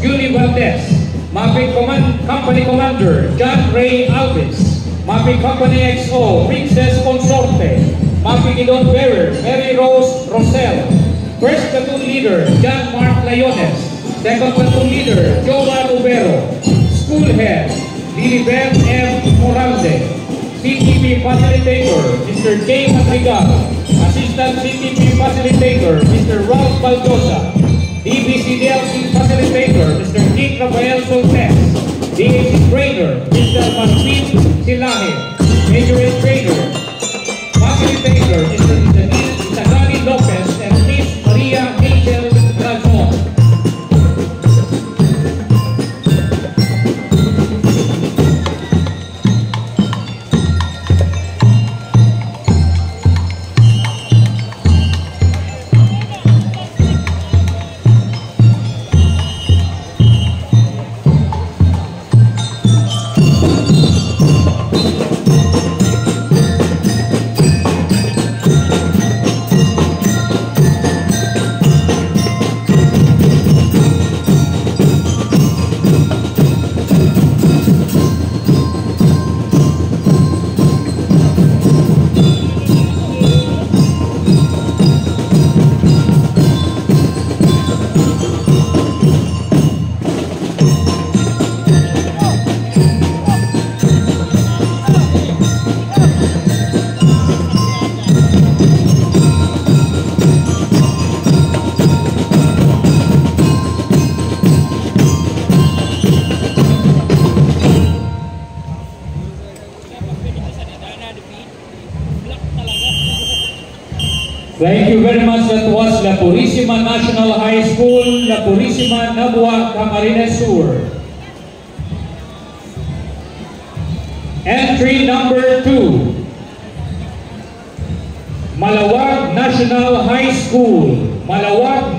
Julie Valdez. Mapping Company Commander, John Ray Alves. Mapping Company XO, Princess Consorte. Mapping Idon Bearer, Mary Rose Rosell. First Platoon Leader, John Mark Layones. Second Platoon Leader, Jovan Ubero. School Head, Lilibet M. Moralde. CTP Facilitator, Mr. J. Madrigal. Assistant CTP Facilitator, Mr. Ralph Baldosa. DBCDLC Facilitator, Mr. Keith Rafael Soltes. DAC Trainer, Mr. Martin Silahe. Major Trainer, Facilitator, Mr. Isagani Lopez and Miss Maria Angel Razon. Thank you very much. That was La Purísima National High School, La Purísima Nabua, Camarines Sur. Entry number 2, Malawag National High School, Malawag.